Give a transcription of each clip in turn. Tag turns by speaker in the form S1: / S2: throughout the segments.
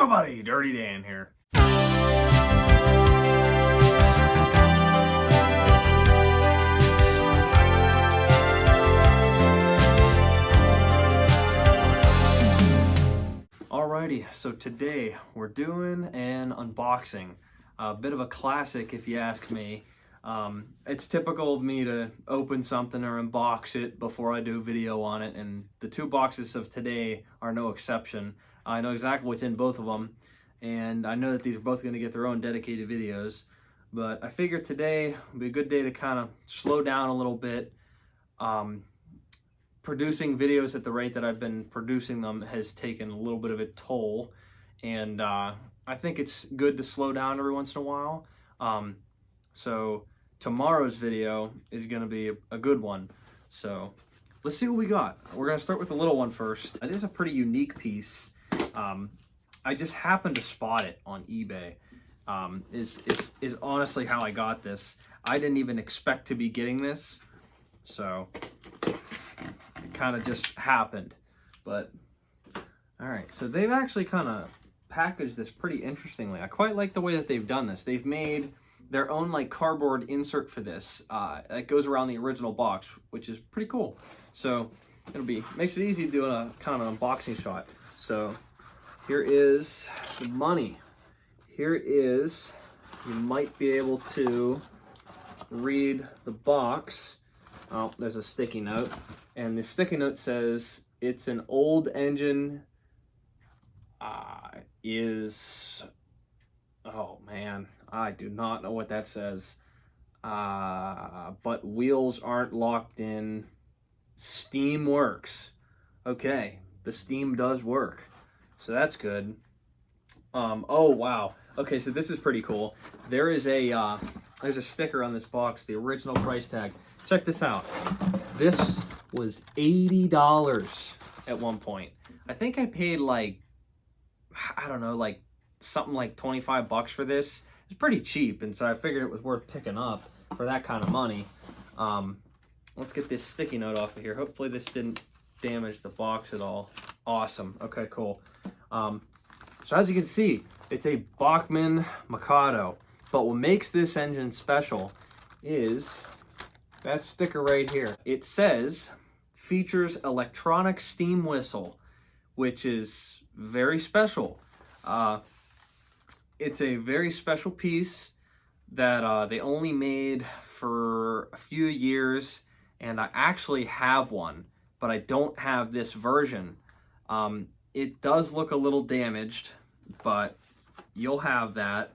S1: everybody, Dirty Dan here. Alrighty, so today we're doing an unboxing. A bit of a classic if you ask me. It's typical of me to open something or unbox it before I do a video on it, and the two boxes of today are no exception. I know exactly what's in both of them, and I know that these are both going to get their own dedicated videos, but I figured today would be a good day to kind of slow down a little bit. Producing videos at the rate that I've been producing them has taken a little bit of a toll, and I think it's good to slow down every once in a while. So tomorrow's video is going to be a good one. So let's see what we got. We're going to start with the little one first. It is a pretty unique piece. I just happened to spot it on eBay. Is honestly how I got this. I didn't even expect to be getting this, so it kind of just happened. But all right, so they've actually kind of packaged this pretty interestingly. I quite like the way that they've done this. They've made their own like cardboard insert for this that goes around the original box, which is pretty cool. So makes it easy to do a kind of an unboxing shot. So here is the money. Here is, you might be able to read the box. Oh, there's a sticky note, and the sticky note says it's an old engine. Oh man, I do not know what that says. But wheels aren't locked in. Steam works. Okay, the steam does work, so that's good. Oh wow. Okay, so this is pretty cool. There's a sticker on this box, the original price tag. Check this out. This was $80 at one point. I think I paid like, I don't know, like something like 25 bucks for this. It's pretty cheap, and so I figured it was worth picking up for that kind of money. Let's get this sticky note off of here. Hopefully this didn't damage the box at all. Awesome. Okay, cool. So as you can see, it's a Bachmann Mikado. But what makes this engine special is that sticker right here. It says, features electronic steam whistle, which is very special. It's a very special piece that they only made for a few years, and I actually have one, but I don't have this version. It does look a little damaged, but you'll have that.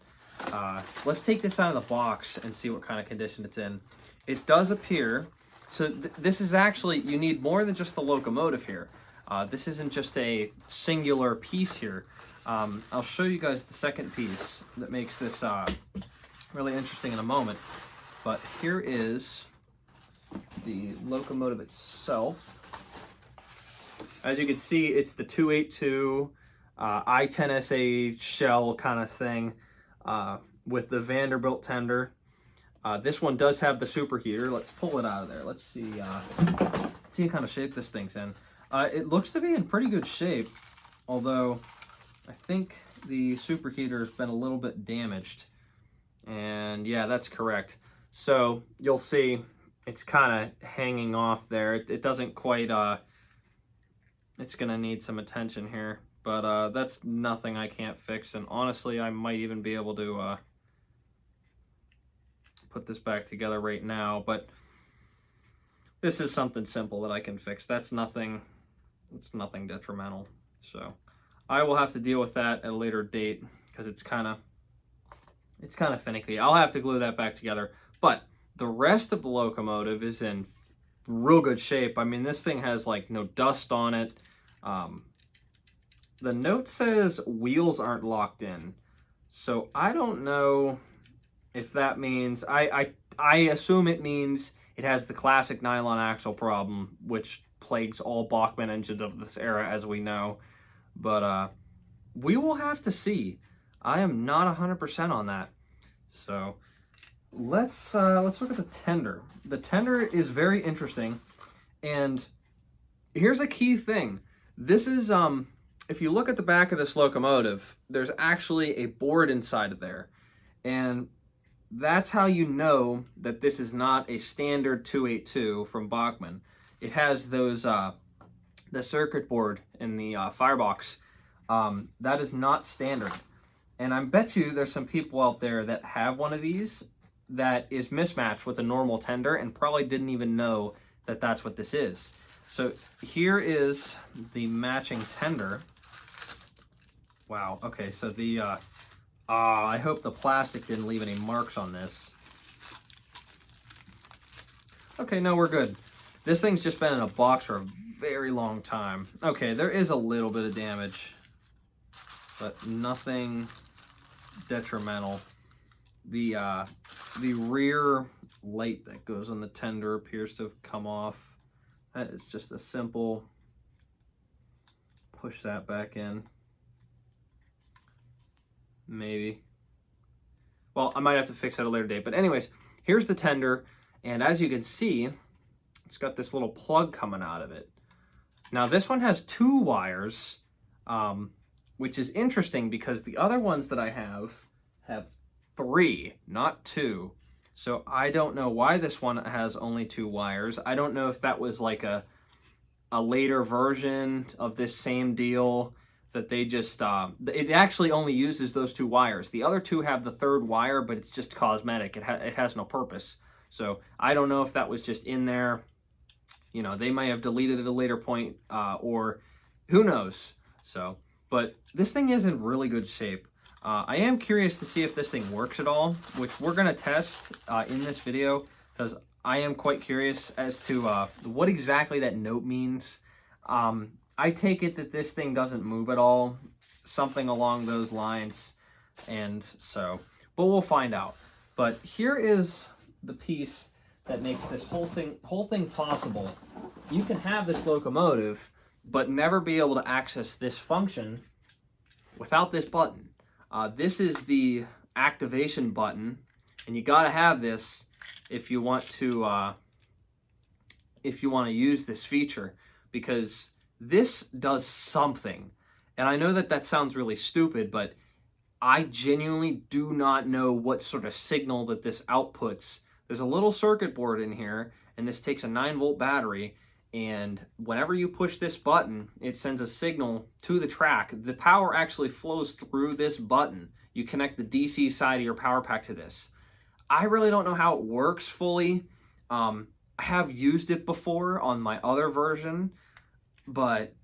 S1: Let's take this out of the box and see what kind of condition it's in. It does appear, so this is actually, you need more than just the locomotive here. This isn't just a singular piece here. I'll show you guys the second piece that makes this really interesting in a moment. But here is the locomotive itself. As you can see, it's the 282 I-10SA shell kind of thing with the Vanderbilt tender. This one does have the superheater. Let's pull it out of there. Let's see what kind of shape this thing's in. It looks to be in pretty good shape, although I think the superheater has been a little bit damaged. And yeah, that's correct. So you'll see it's kind of hanging off there. It doesn't quite, it's going to need some attention here. But that's nothing I can't fix. And honestly, I might even be able to put this back together right now. But this is something simple that I can fix. That's nothing detrimental. So I will have to deal with that at a later date because it's kind of finicky. I'll have to glue that back together. But the rest of the locomotive is in real good shape. I mean, this thing has like no dust on it. The note says wheels aren't locked in. So I don't know if that means, I assume it means it has the classic nylon axle problem, which plagues all Bachmann engines of this era, as we know. But we will have to see. I am not 100% on that. So let's look at the tender. The tender is very interesting, and here's a key thing. This is if you look at the back of this locomotive, there's actually a board inside of there. And that's how you know that this is not a standard 282 from Bachmann. It has those, the circuit board in the firebox. That is not standard. And I bet you there's some people out there that have one of these that is mismatched with a normal tender and probably didn't even know that that's what this is. So here is the matching tender. Wow, okay, so the, I hope the plastic didn't leave any marks on this. Okay, no, we're good. This thing's just been in a box for a very long time. Okay, there is a little bit of damage, but nothing detrimental. The rear light that goes on the tender appears to have come off. That is just a simple push that back in. Maybe. Well, I might have to fix that at a later date. But anyways, here's the tender. And as you can see, it's got this little plug coming out of it. Now, this one has 2 wires, which is interesting because the other ones that I have 3, not 2. So I don't know why this one has only 2 wires. I don't know if that was like a later version of this same deal that they just, it actually only uses those 2 wires. The other 2 have the 3rd wire, but it's just cosmetic. It has no purpose. So I don't know if that was just in there. You know, they may have deleted it at a later point, or who knows. So, but this thing is in really good shape. I am curious to see if this thing works at all, which we're going to test in this video, because I am quite curious as to what exactly that note means. I take it that this thing doesn't move at all, something along those lines, and so, but we'll find out. But here is the piece that makes this whole thing possible. You can have this locomotive, but never be able to access this function without this button. This is the activation button, and you gotta have this if you want to use this feature, because this does something. And I know that that sounds really stupid, but I genuinely do not know what sort of signal that this outputs. There's a little circuit board in here, and this takes a 9-volt battery, and whenever you push this button, it sends a signal to the track. The power actually flows through this button. You connect the DC side of your power pack to this. I really don't know how it works fully. I have used it before on my other version, but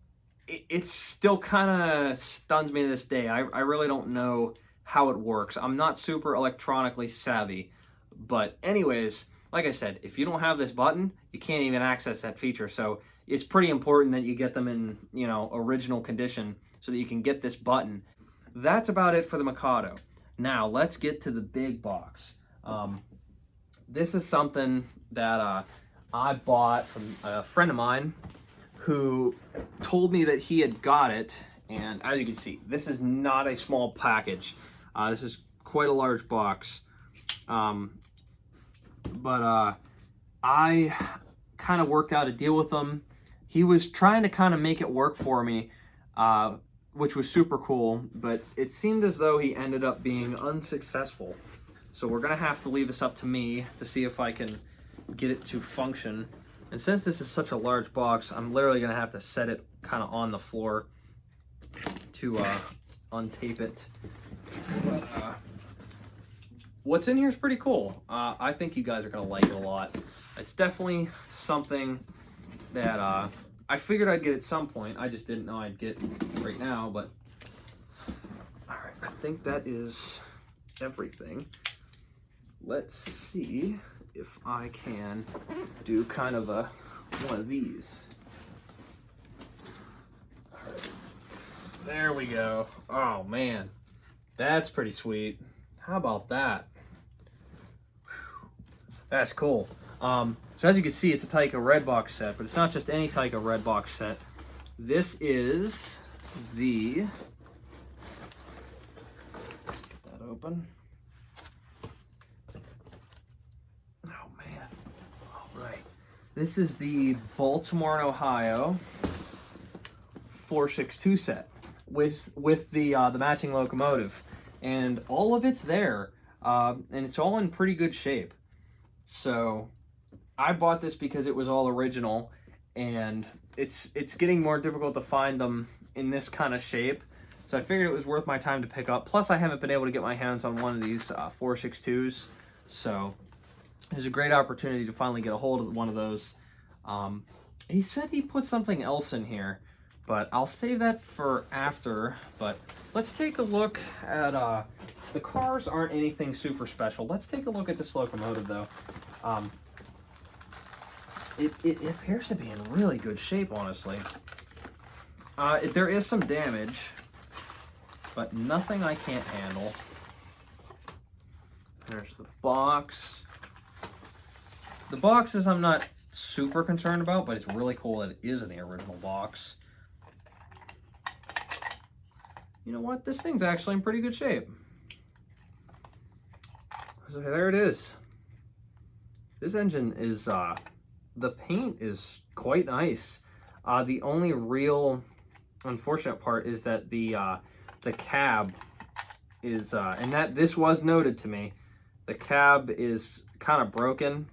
S1: it still kind of stuns me to this day. I really don't know how it works. I'm not super electronically savvy. But anyways, like I said, if you don't have this button, you can't even access that feature. So it's pretty important that you get them in, you know, original condition so that you can get this button. That's about it for the Mikado. Now let's get to the big box. This is something that I bought from a friend of mine who told me that he had got it. And as you can see, this is not a small package. This is quite a large box. But I kind of worked out a deal with him. He was trying to kind of make it work for me, which was super cool, but it seemed as though he ended up being unsuccessful. So we're gonna have to leave this up to me to see if I can get it to function. And since this is such a large box, I'm literally gonna have to set it kind of on the floor to untape it. But, what's in here is pretty cool. I think you guys are gonna like it a lot. It's definitely something that I figured I'd get at some point. I just didn't know I'd get right now, but all right, I think that is everything. Let's see if I can do kind of one of these. All right. There we go. Oh man, that's pretty sweet. How about that? That's cool. So as you can see, it's a Taika Red Box set, but it's not just any Taika Red Box set. This is the, get that open. Oh man, all right. This is the Baltimore and Ohio 462 set. with the matching locomotive, and all of it's there, and it's all in pretty good shape. So I bought this because it was all original, and it's getting more difficult to find them in this kind of shape. So I figured it was worth my time to pick up. Plus, I haven't been able to get my hands on one of these 462s, so there's a great opportunity to finally get a hold of one of those. He said he put something else in here, but I'll save that for after. But let's take a look at, the cars aren't anything super special. Let's take a look at this locomotive, though. It appears to be in really good shape, honestly. There is some damage, but nothing I can't handle. There's the box. The boxes I'm not super concerned about, but it's really cool that it is in the original box. You know what? This thing's actually in pretty good shape. So there it is. This engine is, the paint is quite nice. The only real unfortunate part is that the cab is, and that this was noted to me, the cab is kind of broken,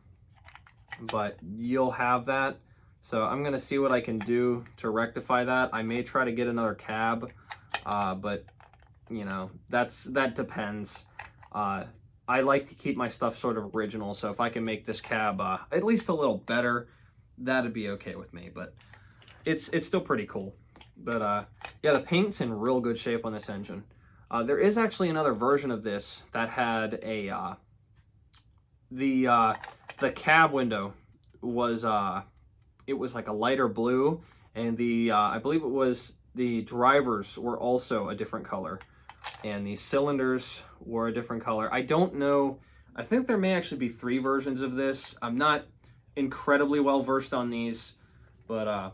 S1: but you'll have that. So I'm gonna see what I can do to rectify that. I may try to get another cab, but you know, that depends. I like to keep my stuff sort of original, so if I can make this cab at least a little better, that'd be okay with me. But it's still pretty cool. But yeah, the paint's in real good shape on this engine. There is actually another version of this that had a the cab window was it was like a lighter blue, and the I believe it was the drivers were also a different color, and the cylinders were a different color. I don't know. I think there may actually be 3 versions of this. I'm not incredibly well versed on these, but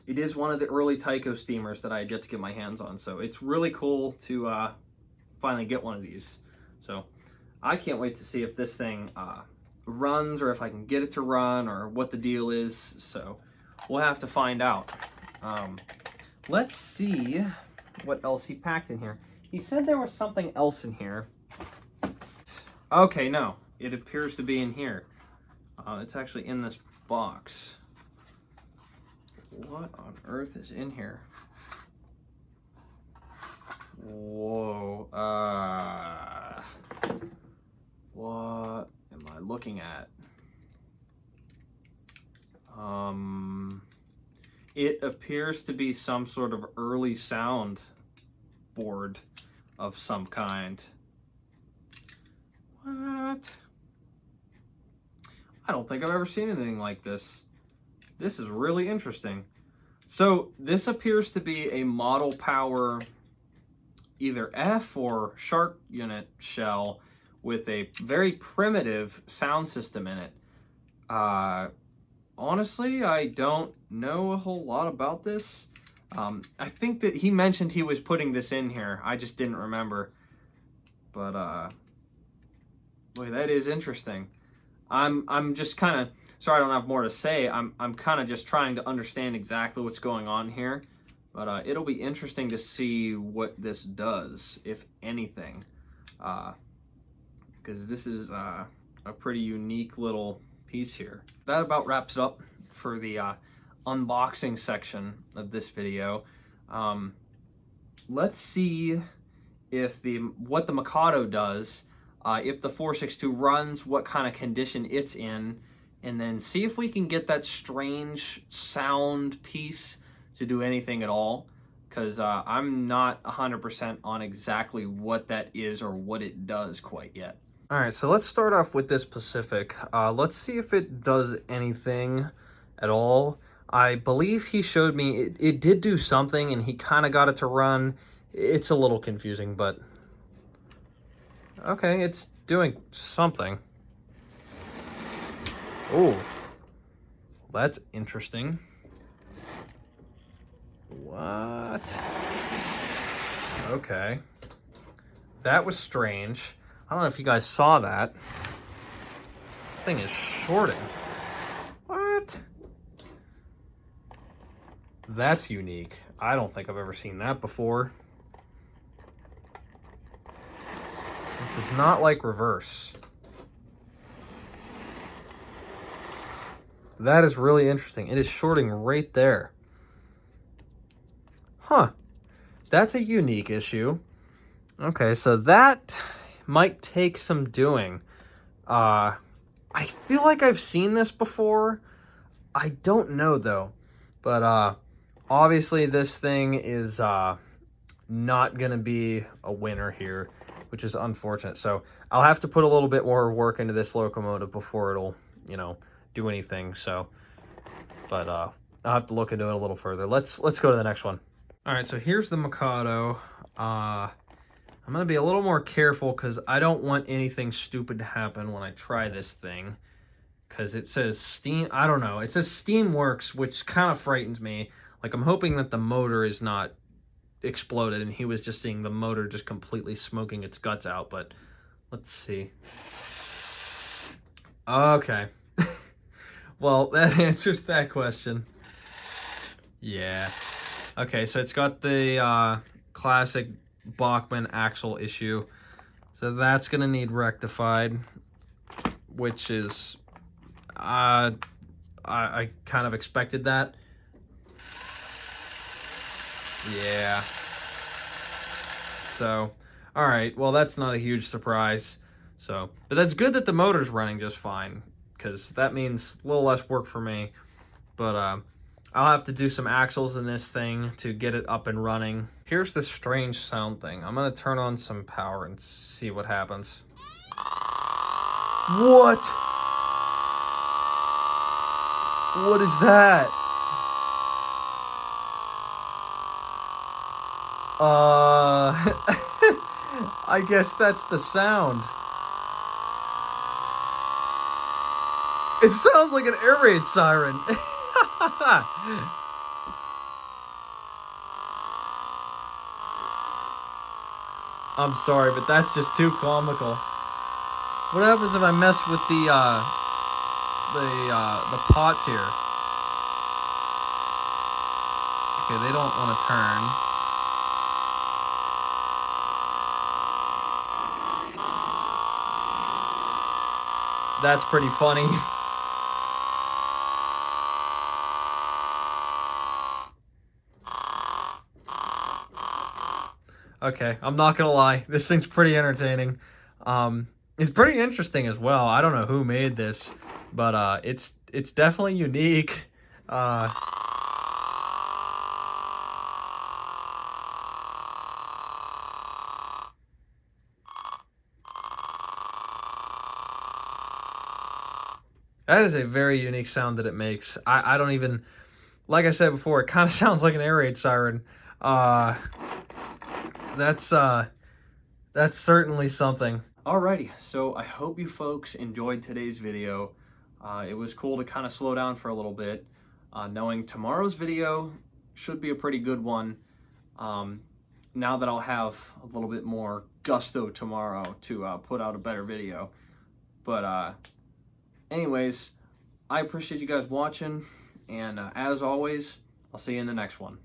S1: it is one of the early Tyco steamers that I had yet to get my hands on, so it's really cool to finally get one of these. So I can't wait to see if this thing runs, or if I can get it to run, or what the deal is. So we'll have to find out. Let's see what else he packed in here. He said there was something else in here. Okay, no, it appears to be in here. It's actually in this box. What on earth is in here? Whoa. What am I looking at? It appears to be some sort of early sound board of some kind. What? I don't think I've ever seen anything like this. This is really interesting. So this appears to be a model power either F or Shark unit shell with a very primitive sound system in it. Honestly, I don't know a whole lot about this. I think that he mentioned he was putting this in here. I just didn't remember. But boy, that is interesting. I'm just kind of sorry I don't have more to say. I'm kind of just trying to understand exactly what's going on here. But it'll be interesting to see what this does, if anything. Because this is a pretty unique little piece here. That about wraps it up for the unboxing section of this video. Let's see if what the Mikado does, if the 462 runs, what kind of condition it's in, and then see if we can get that strange sound piece to do anything at all, because I'm not 100% on exactly what that is or what it does quite yet. All right, so let's start off with this Pacific. Let's see if it does anything at all. I believe he showed me it did do something, and he kind of got it to run. It's a little confusing, but okay, it's doing something. Oh, that's interesting. What? Okay. That was strange. I don't know if you guys saw that. This thing is shorting. What? That's unique. I don't think I've ever seen that before. It does not like reverse. That is really interesting. It is shorting right there. Huh. That's a unique issue. Okay, so that might take some doing. I feel like I've seen this before. I don't know, though. But obviously this thing is not going to be a winner here, which is unfortunate. So I'll have to put a little bit more work into this locomotive before it'll, you know, do anything. So, but I'll have to look into it a little further. Let's go to the next one. All right, so here's the Mikado. I'm going to be a little more careful because I don't want anything stupid to happen when I try this thing. Because it says Steam, I don't know. It says Steamworks, which kind of frightens me. Like, I'm hoping that the motor is not exploded and he was just seeing the motor just completely smoking its guts out. But let's see. Okay. Well, that answers that question. Yeah. Okay, so it's got the classic Bachmann axle issue. So that's going to need rectified, which is... I kind of expected that. Yeah. So, all right. Well, that's not a huge surprise. So, but that's good that the motor's running just fine, because that means a little less work for me. But I'll have to do some axles in this thing to get it up and running. Here's the strange sound thing. I'm gonna turn on some power and see what happens. What? What is that? I guess that's the sound. It sounds like an air raid siren. I'm sorry, but that's just too comical. What happens if I mess with the pots here? Okay, they don't want to turn. That's pretty funny. Okay, I'm not gonna lie. This thing's pretty entertaining. It's pretty interesting as well. I don't know who made this, but it's definitely unique. That is a very unique sound that it makes. I don't even, like I said before, it kind of sounds like an air raid siren. That's certainly something. Alrighty, so I hope you folks enjoyed today's video. It was cool to kind of slow down for a little bit, knowing tomorrow's video should be a pretty good one. Now that I'll have a little bit more gusto tomorrow to put out a better video. But anyways, I appreciate you guys watching, and as always, I'll see you in the next one.